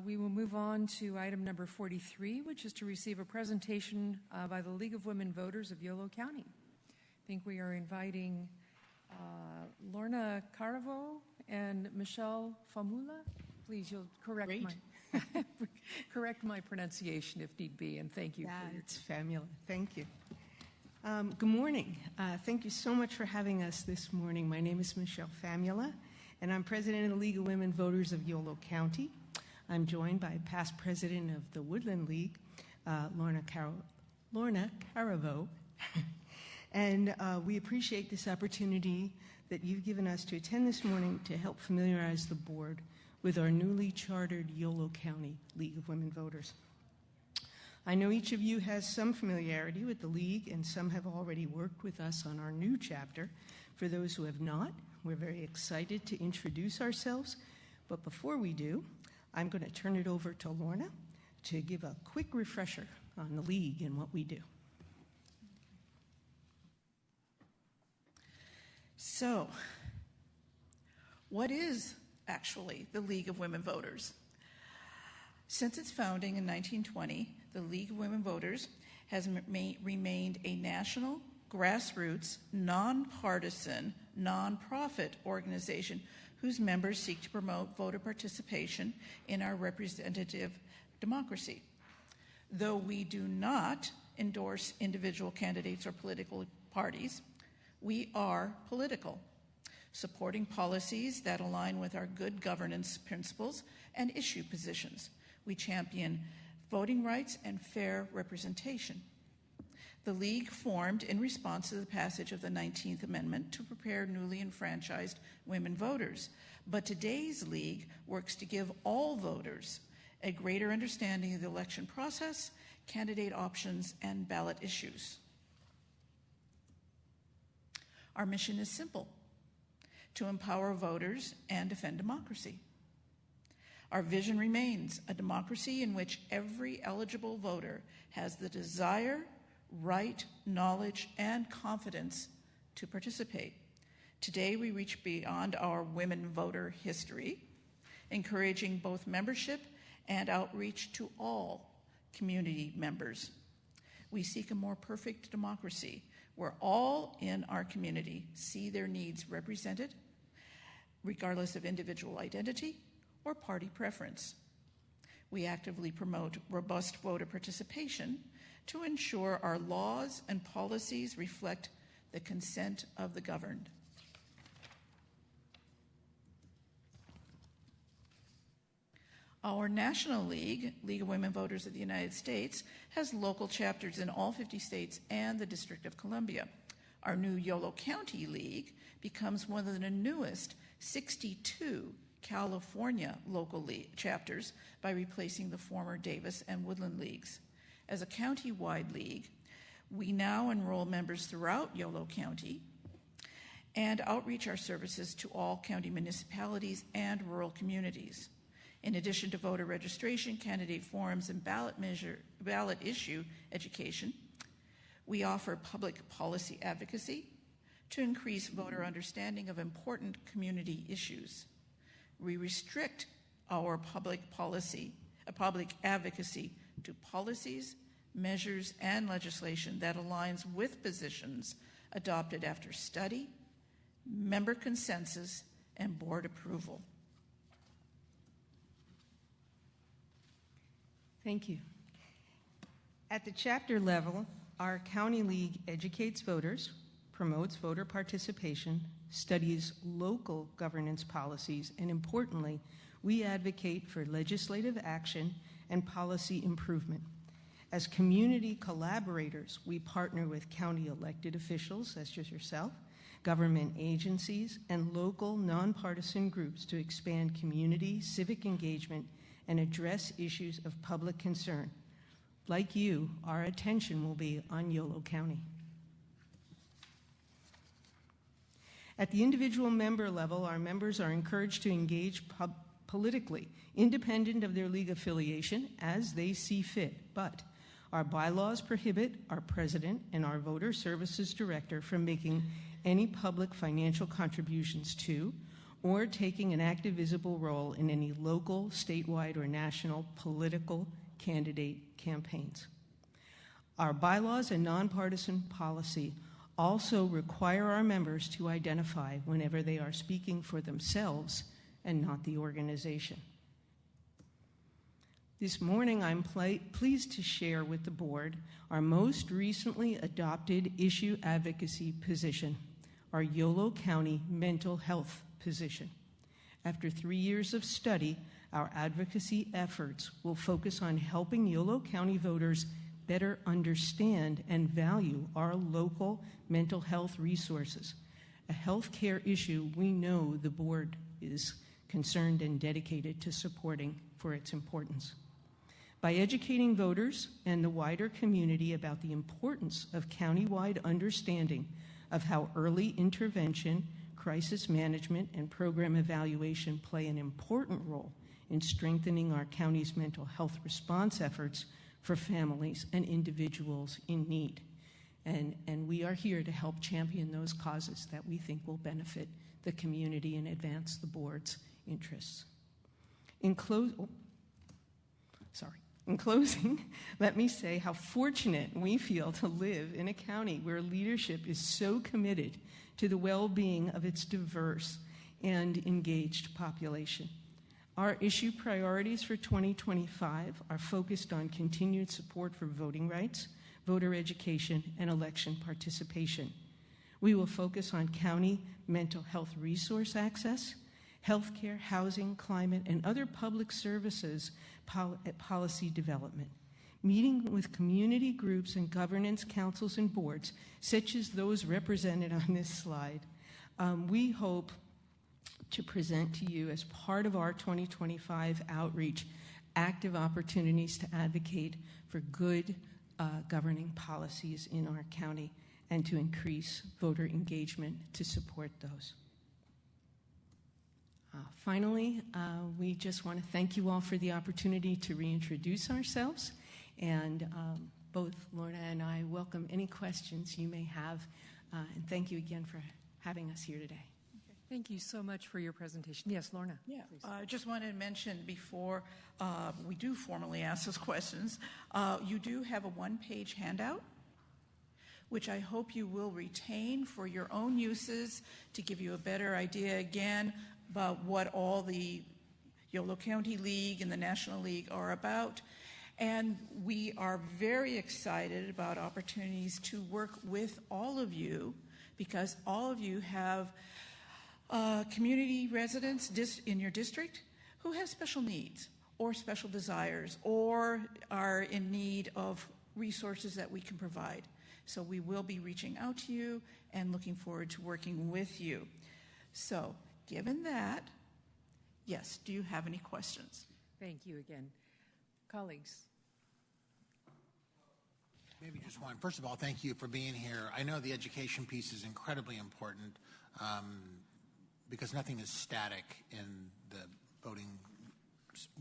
We will move on to item number 43, which is to receive a presentation by the League of Women Voters of Yolo County. I think we are inviting Lorna Carriveau and Michelle Famula. Please, you'll correct my pronunciation if need be, and thank you. Yeah, it's Famula. Thank you. Good morning. Thank you so much for having us this morning. My name is Michelle Famula, and I'm president of the League of Women Voters of Yolo County. I'm joined by past president of the Woodland League, Lorna Carriveau. And we appreciate this opportunity that you've given us to attend this morning to help familiarize the board with our newly chartered Yolo County League of Women Voters. I know each of you has some familiarity with the League, and some have already worked with us on our new chapter. For those who have not, we're very excited to introduce ourselves. But before we do, I'm going to turn it over to Lorna to give a quick refresher on the League and what we do. So, what is actually the League of Women Voters? Since its founding in 1920, the League of Women Voters has remained a national, grassroots, nonpartisan, nonprofit organization whose members seek to promote voter participation in our representative democracy. Though we do not endorse individual candidates or political parties, we are political, supporting policies that align with our good governance principles and issue positions. We champion voting rights and fair representation. The League formed in response to the passage of the 19th Amendment to prepare newly enfranchised women voters. But today's League works to give all voters a greater understanding of the election process, candidate options, and ballot issues. Our mission is simple: to empower voters and defend democracy. Our vision remains a democracy in which every eligible voter has the desire, right, knowledge, and confidence to participate. Today, we reach beyond our women voter history, encouraging both membership and outreach to all community members. We seek a more perfect democracy where all in our community see their needs represented, regardless of individual identity or party preference. We actively promote robust voter participation to ensure our laws and policies reflect the consent of the governed. Our National League, League of Women Voters of the United States, has local chapters in all 50 states and the District of Columbia. Our new Yolo County League becomes one of the newest 62 California local chapters by replacing the former Davis and Woodland Leagues. As a county-wide league, we now enroll members throughout Yolo County and outreach our services to all county municipalities and rural communities. In addition to voter registration, candidate forums, and ballot issue education, we offer public policy advocacy to increase voter understanding of important community issues. We restrict our public advocacy to policies, measures, and legislation that aligns with positions adopted after study, member consensus, and board approval. Thank you. At the chapter level, our county league educates voters, promotes voter participation, studies local governance policies, and importantly, we advocate for legislative action and policy improvement. As community collaborators, we partner with county elected officials, such as yourself, government agencies, and local nonpartisan groups to expand community civic engagement and address issues of public concern. Like you, our attention will be on Yolo County. At the individual member level, our members are encouraged to engage politically, independent of their league affiliation, as they see fit. But our bylaws prohibit our president and our voter services director from making any public financial contributions to or taking an active, visible role in any local, statewide, or national political candidate campaigns. Our bylaws and nonpartisan policy also require our members to identify whenever they are speaking for themselves and not the organization. This morning, I'm pleased to share with the board our most recently adopted issue advocacy position, our Yolo County mental health position. After 3 years of study, our advocacy efforts will focus on helping Yolo County voters better understand and value our local mental health resources, a health care issue we know the board is concerned and dedicated to supporting for its importance. By educating voters and the wider community about the importance of countywide understanding of how early intervention, crisis management, and program evaluation play an important role in strengthening our county's mental health response efforts for families and individuals in need. And we are here to help champion those causes that we think will benefit the community and advance the board's interests. In closing, let me say how fortunate we feel to live in a county where leadership is so committed to the well-being of its diverse and engaged population. Our issue priorities for 2025 are focused on continued support for voting rights, voter education, and election participation. We will focus on county mental health resource access, healthcare, housing, climate, and other public services policy development, meeting with community groups and governance councils and boards, such as those represented on this slide. We hope to present to you, as part of our 2025 outreach, active opportunities to advocate for good governing policies in our county and to increase voter engagement to support those. Finally, we just want to thank you all for the opportunity to reintroduce ourselves, and both Lorna and I welcome any questions you may have, and thank you again for having us here today. Thank you so much for your presentation. Yes, Lorna. Yeah, please. I just wanted to mention before we do formally ask those questions, you do have a one-page handout, which I hope you will retain for your own uses to give you a better idea, again, about what all the Yolo County League and the National League are about. And we are very excited about opportunities to work with all of you, because all of you have community residents in your district who have special needs or special desires or are in need of resources that we can provide. So we will be reaching out to you and looking forward to working with you. So, given that, yes, do you have any questions? Thank you again. Colleagues. Maybe just one. First of all, thank you for being here. I know the education piece is incredibly important because nothing is static in the voting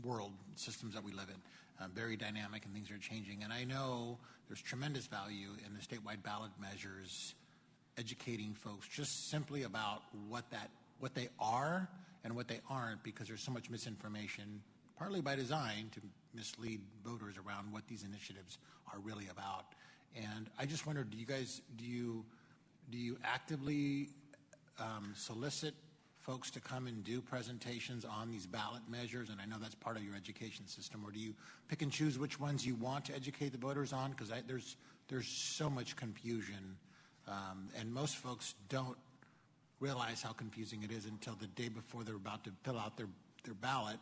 world systems that we live in. Very dynamic, and things are changing. And I know there's tremendous value in the statewide ballot measures, educating folks just simply about what they are and what they aren't, because there's so much misinformation, partly by design, to mislead voters around what these initiatives are really about. And I just wondered, do you actively solicit folks to come and do presentations on these ballot measures? And I know that's part of your education system. Or do you pick and choose which ones you want to educate the voters on? Because there's so much confusion, and most folks don't realize how confusing it is until the day before they're about to fill out their ballot,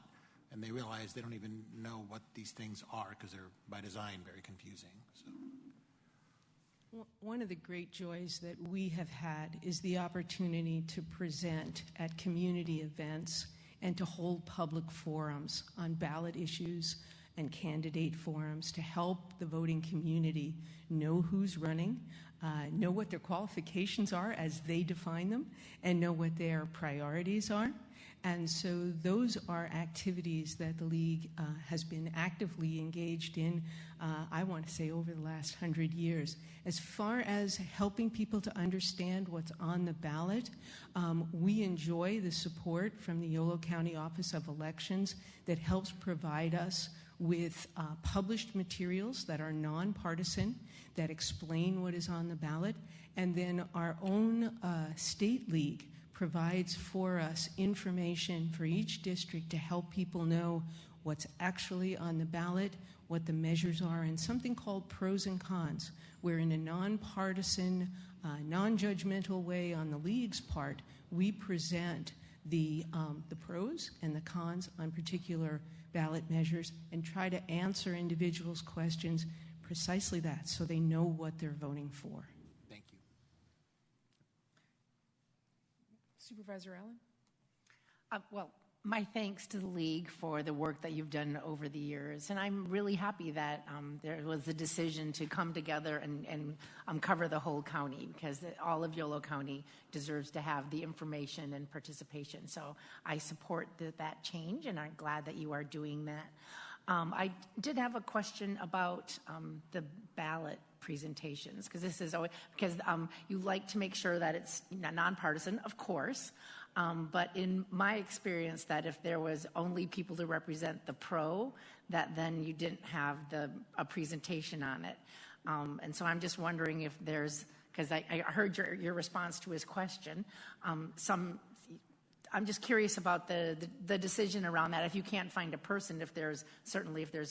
and they realize they don't even know what these things are because they're, by design, very confusing. So. One of the great joys that we have had is the opportunity to present at community events and to hold public forums on ballot issues and candidate forums to help the voting community know who's running, know what their qualifications are as they define them, and know what their priorities are. And so those are activities that the League has been actively engaged in, I want to say, over the last 100 years. As far as helping people to understand what's on the ballot, we enjoy the support from the Yolo County Office of Elections that helps provide us with published materials that are nonpartisan, that explain what is on the ballot, and then our own state league provides for us information for each district to help people know what's actually on the ballot, what the measures are, and something called pros and cons, where in a nonpartisan, non-judgmental way on the League's part, we present the pros and the cons on particular ballot measures and try to answer individuals' questions precisely that, so they know what they're voting for. Thank you. Supervisor Allen? Well, my thanks to the League for the work that you've done over the years. And I'm really happy that there was a decision to come together and cover the whole county, because all of Yolo County deserves to have the information and participation. So I support that change, and I'm glad that you are doing that. I did have a question about the ballot presentations, because this is always, because you like to make sure that it's nonpartisan, of course. But in my experience, that if there was only people to represent the pro, that then you didn't have a presentation on it. And so I'm just wondering if there's, because I heard your response to his question, I'm just curious about the decision around that. If you can't find a person, if there's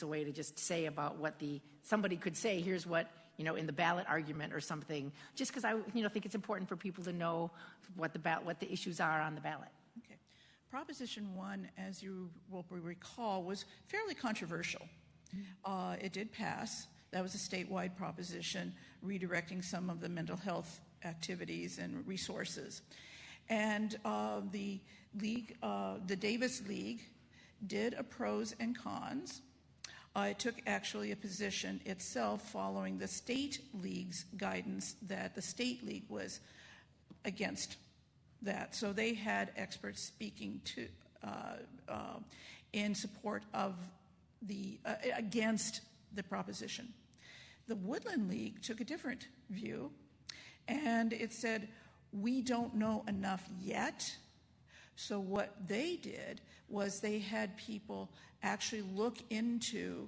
a way to just say about what somebody could say, here's what, in the ballot argument or something, just because I think it's important for people to know what the issues are on the ballot. Okay. Proposition 1, as you will recall, was fairly controversial. It did pass. That was a statewide proposition redirecting some of the mental health activities and resources. And the league, the Davis League, did a pros and cons. It took actually a position itself following the state league's guidance that the state league was against that. So they had experts speaking to in support of against the proposition. The Woodland League took a different view, and it said, we don't know enough yet. So what they did was they had people actually look into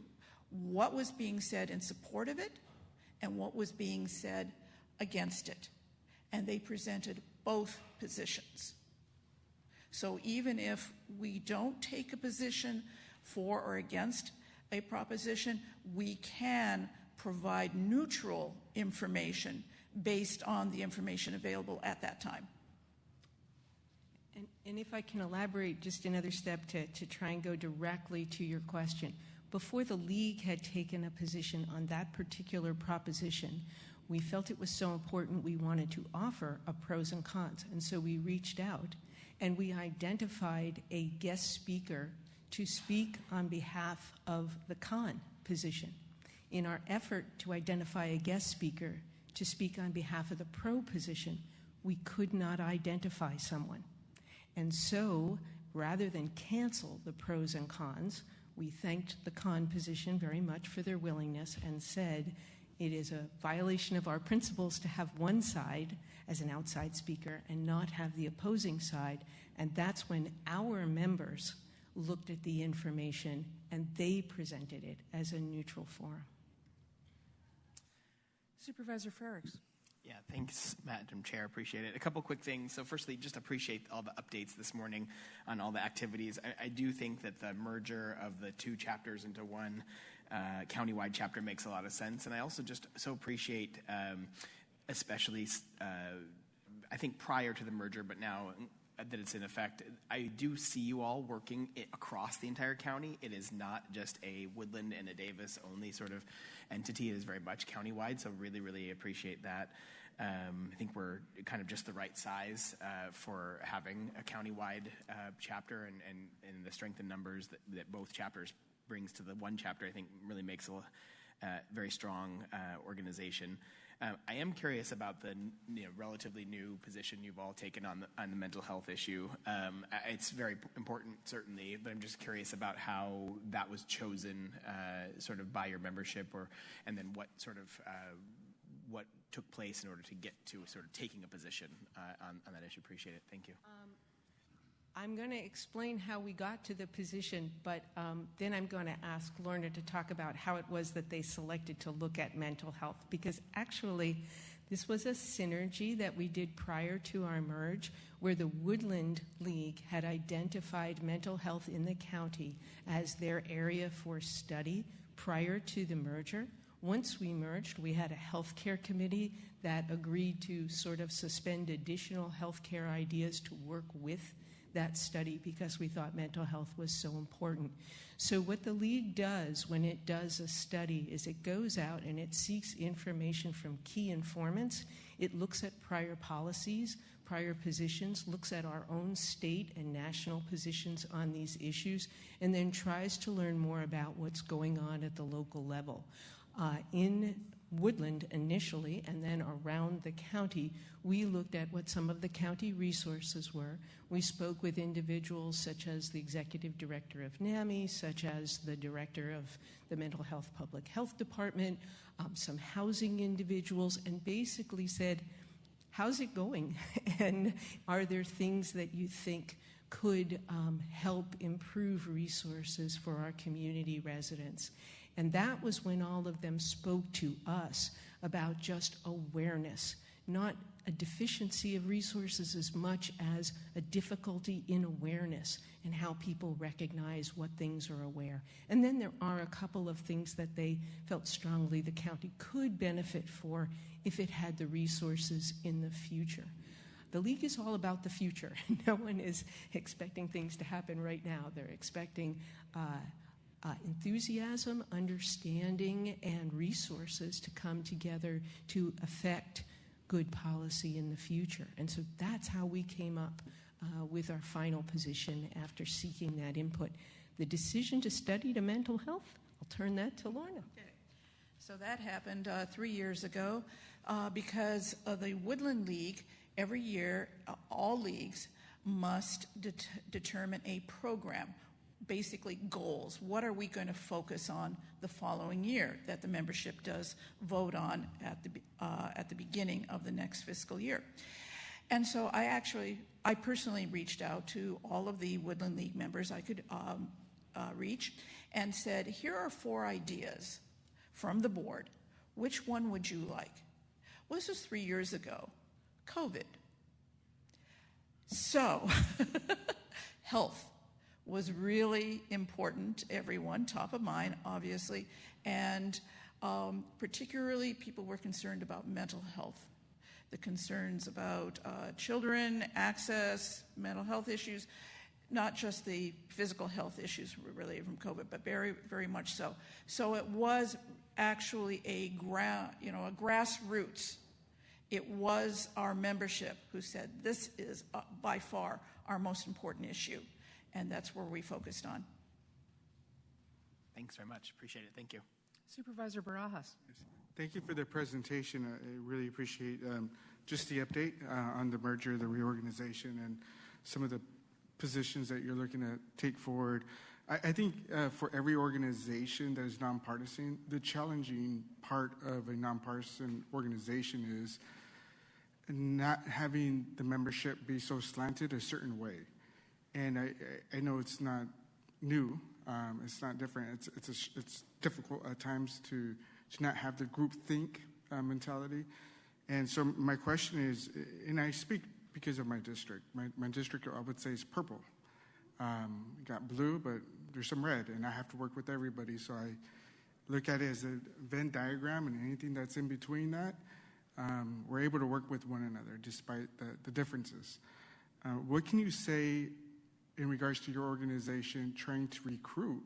what was being said in support of it and what was being said against it. And they presented both positions. So even if we don't take a position for or against a proposition, we can provide neutral information based on the information available at that time. And if I can elaborate just another step to try and go directly to your question. Before the League had taken a position on that particular proposition, we felt it was so important we wanted to offer a pros and cons. And so we reached out and we identified a guest speaker to speak on behalf of the con position. In our effort to identify a guest speaker to speak on behalf of the pro position, we could not identify someone. And so, rather than cancel the pros and cons, we thanked the con position very much for their willingness and said it is a violation of our principles to have one side as an outside speaker and not have the opposing side. And that's when our members looked at the information and they presented it as a neutral forum. Supervisor Frerichs. Yeah, thanks, Madam Chair. Appreciate it. A couple quick things. So firstly, just appreciate all the updates this morning on all the activities. I do think that the merger of the two chapters into one countywide chapter makes a lot of sense. And I also just so appreciate, especially, I think prior to the merger, but now that it's in effect, I do see you all working across the entire county. It is not just a Woodland and a Davis only sort of entity. It is very much countywide, so really, really appreciate that. I think we're kind of just the right size for having a countywide chapter, and the strength in numbers that both chapters brings to the one chapter, I think really makes a very strong organization. I am curious about the relatively new position you've all taken on the mental health issue. It's very important, certainly, but I'm just curious about how that was chosen, sort of by your membership, and then what sort of what took place in order to get to sort of taking a position on that issue. Appreciate it. Thank you. I'm going to explain how we got to the position, but then I'm going to ask Lorna to talk about how it was that they selected to look at mental health, because actually this was a synergy that we did prior to our merge, where the Woodland League had identified mental health in the county as their area for study prior to the merger. Once we merged, we had a healthcare committee that agreed to sort of suspend additional healthcare ideas to work with that study, because we thought mental health was so important. So what the League does when it does a study is it goes out and it seeks information from key informants. It looks at prior policies, prior positions, looks at our own state and national positions on these issues, and then tries to learn more about what's going on at the local level. In Woodland initially, and then around the county, we looked at what some of the county resources were. We spoke with individuals such as the executive director of NAMI, such as the director of the Mental Health Public Health Department, some housing individuals, and basically said, how's it going? And are there things that you think could help improve resources for our community residents? And that was when all of them spoke to us about just awareness, not a deficiency of resources as much as a difficulty in awareness and how people recognize what things are aware. And then there are a couple of things that they felt strongly the county could benefit for if it had the resources in the future. The League is all about the future. No one is expecting things to happen right now. They're expecting enthusiasm, understanding, and resources to come together to affect good policy in the future. And so that's how we came up with our final position after seeking that input. The decision to study the mental health, I'll turn that to Lorna. Okay. So that happened 3 years ago because of the Woodland League. Every year, all leagues must determine a program, basically goals. What are we going to focus on the following year that the membership does vote on at the beginning of the next fiscal year? And so I personally reached out to all of the Woodland League members I could reach and said, here are 4 ideas from the board. Which one would you like? Well, this was 3 years ago, COVID. So health was really important, everyone, top of mind, obviously, and particularly people were concerned about mental health, the concerns about children, access, mental health issues, not just the physical health issues related from COVID, but very, very much so. So it was actually a grassroots. It was our membership who said, this is by far our most important issue. And that's where we focused on. Thanks very much. Appreciate it. Thank you. Supervisor Barajas. Thank you for the presentation. I really appreciate just the update on the merger, the reorganization, and some of the positions that you're looking to take forward. I think for every organization that is nonpartisan, the challenging part of a nonpartisan organization is not having the membership be so slanted a certain way. And I know it's not new. It's not different. It's difficult at times to not have the groupthink mentality. And so my question is, and I speak because of my district. My district, I would say, is purple. Got blue, but there's some red, and I have to work with everybody. So I look at it as a Venn diagram, and anything that's in between that, we're able to work with one another despite the differences. What can you say in regards to your organization trying to recruit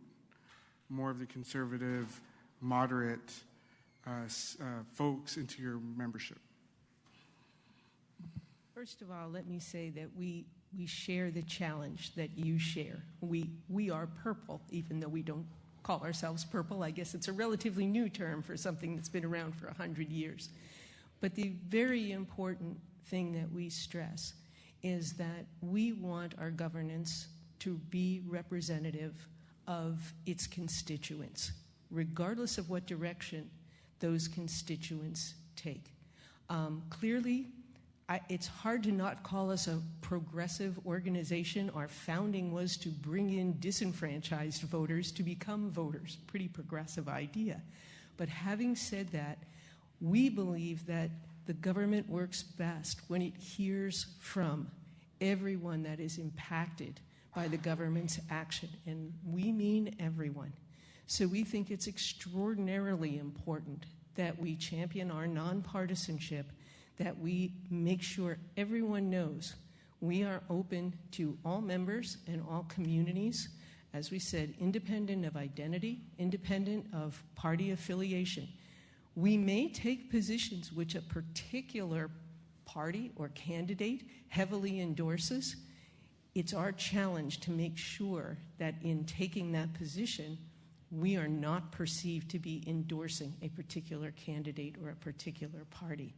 more of the conservative, moderate folks into your membership? First of all, let me say that we share the challenge that you share. We are purple, even though we don't call ourselves purple. I guess it's a relatively new term for something that's been around for 100 years. But the very important thing that we stress is that we want our governance to be representative of its constituents, regardless of what direction those constituents take. Clearly, it's hard to not call us a progressive organization. Our founding was to bring in disenfranchised voters to become voters. Pretty progressive idea. But having said that, we believe that the government works best when it hears from everyone that is impacted by the government's action, and we mean everyone. So we think it's extraordinarily important that we champion our nonpartisanship, that we make sure everyone knows we are open to all members and all communities, as we said, independent of identity, independent of party affiliation. We may take positions which a particular party or candidate heavily endorses. It's our challenge to make sure that in taking that position, we are not perceived to be endorsing a particular candidate or a particular party.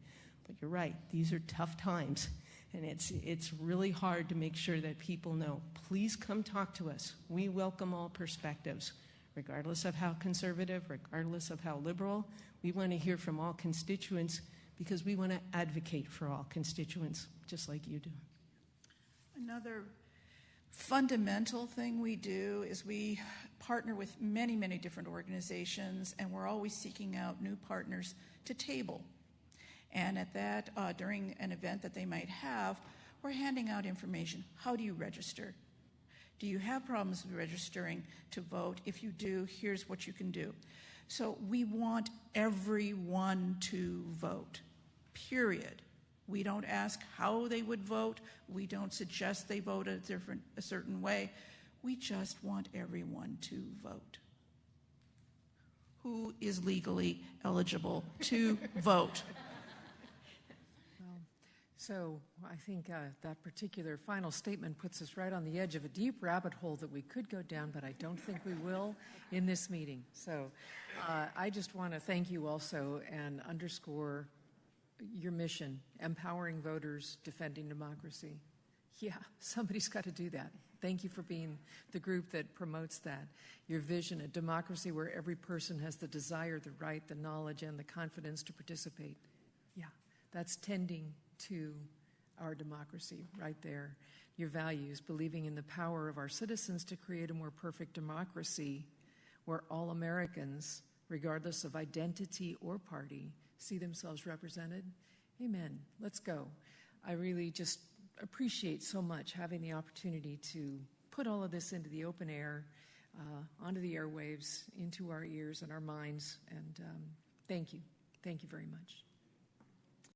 But you're right, these are tough times, and it's really hard to make sure that people know. Please come talk to us. We welcome all perspectives, regardless of how conservative, regardless of how liberal. We want to hear from all constituents because we want to advocate for all constituents, just like you do. Another fundamental thing we do is we partner with many, many different organizations, and we're always seeking out new partners to table. And at that, during an event that they might have, we're handing out information. How do you register? Do you have problems with registering to vote? If you do, here's what you can do. So we want everyone to vote, period. We don't ask how they would vote. We don't suggest they vote a certain way. We just want everyone to vote. Who is legally eligible to vote? So I think that particular final statement puts us right on the edge of a deep rabbit hole that we could go down, but I don't think we will in this meeting. So I just want to thank you also and underscore your mission, empowering voters, defending democracy. Yeah, somebody's got to do that. Thank you for being the group that promotes that. Your vision, a democracy where every person has the desire, the right, the knowledge, and the confidence to participate. Yeah, that's tending to our democracy right there. Your values, believing in the power of our citizens to create a more perfect democracy where all Americans, regardless of identity or party, see themselves represented. Amen. Let's go. I really just appreciate so much having the opportunity to put all of this into the open air, onto the airwaves, into our ears and our minds. And thank you. Thank you very much.